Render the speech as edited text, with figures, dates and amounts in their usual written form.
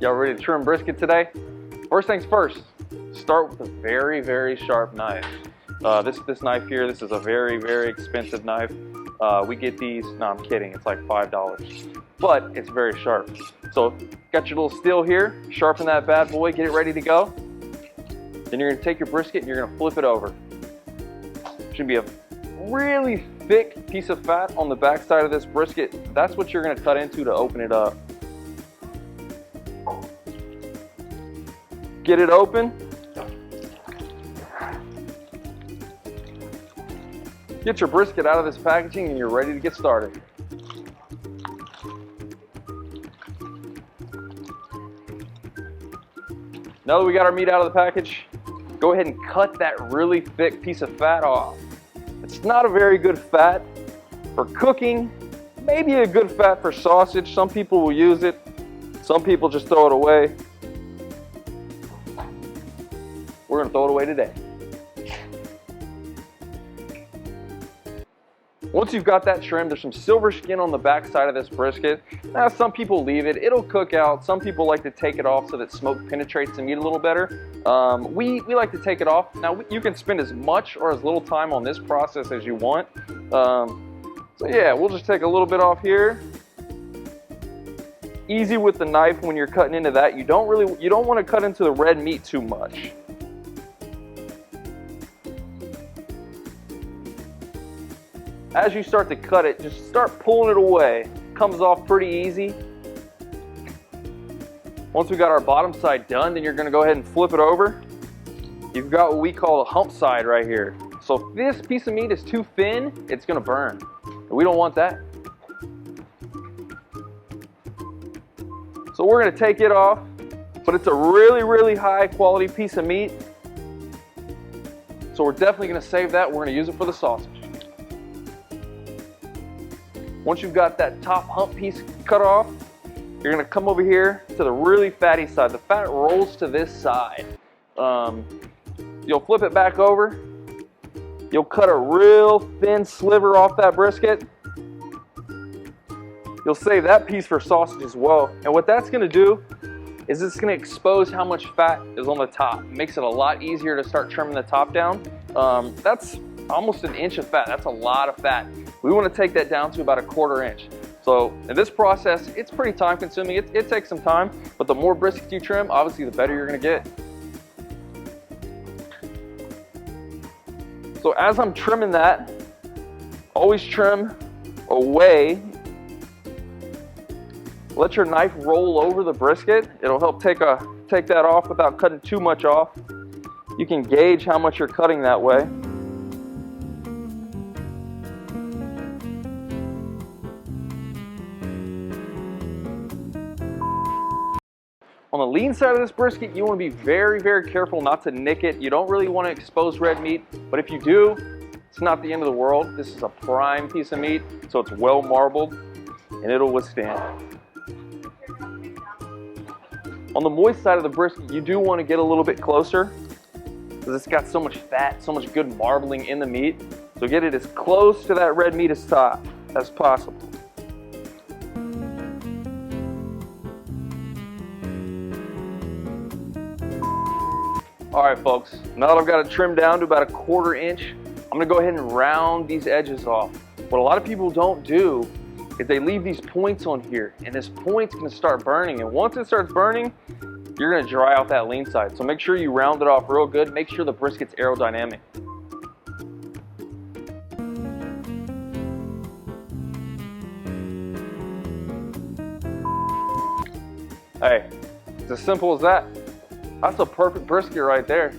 Y'all ready to trim brisket today? First things first, start with a very sharp knife. This knife here, this is a very expensive knife. We get these, no I'm kidding, it's like $5. But it's very sharp. So got your little steel here, sharpen that bad boy, get it ready to go. Then you're gonna take your brisket and you're gonna flip it over. Should be a really thick piece of fat on the back side of this brisket. That's what you're gonna cut into to open it up. Get it open. Get your brisket out of this packaging and you're ready to get started. Now that we got our meat out of the package, go ahead and cut that really thick piece of fat off. It's not a very good fat for cooking, maybe a good fat for sausage. Some people will use it, some people just throw it away. We're gonna throw it away today. Once you've got that trimmed, there's some silver skin on the back side of this brisket. Now, some people leave it, it'll cook out. Some people like to take it off so that smoke penetrates the meat a little better. We like to take it off. Now, you can spend as much or as little time on this process as you want. So yeah, we'll just take a little bit off here. Easy with the knife when you're cutting into that. You don't want to cut into the red meat too much. As you start to cut it, just start pulling it away. Comes off pretty easy. Once we got our bottom side done, then you're gonna go ahead and flip it over. You've got what we call a hump side right here. So if this piece of meat is too thin, it's gonna burn. And we don't want that. So we're gonna take it off, but it's a really high quality piece of meat. So we're definitely gonna save that. We're gonna use it for the sausage. Once you've got that top hump piece cut off, you're gonna come over here to the really fatty side. The fat rolls to this side. You'll flip it back over. You'll cut a real thin sliver off that brisket. You'll save that piece for sausage as well. And what that's gonna do is it's gonna expose how much fat is on the top. It makes it a lot easier to start trimming the top down. That's almost an inch of fat. That's a lot of fat. We want to take that down to about a 1/4 inch. So in this process, it's pretty time consuming. It takes some time, but the more brisket you trim, obviously the better you're going to get. So as I'm trimming that, always trim away. Let your knife roll over the brisket. It'll help take that off without cutting too much off. You can gauge how much you're cutting that way. On the lean side of this brisket, you want to be very careful not to nick it. You don't really want to expose red meat, but if you do, it's not the end of the world. This is a prime piece of meat, so it's well marbled and it'll withstand. On the moist side of the brisket, you do want to get a little bit closer because it's got so much fat, so much good marbling in the meat. So get it as close to that red meat as possible. All right, folks, now that I've got it trimmed down to about a 1/4 inch, I'm gonna go ahead and round these edges off. What a lot of people don't do is they leave these points on here, and this point's gonna start burning, and once it starts burning, you're gonna dry out that lean side. So make sure you round it off real good. Make sure the brisket's aerodynamic. Hey, it's as simple as that. That's a perfect brisket right there.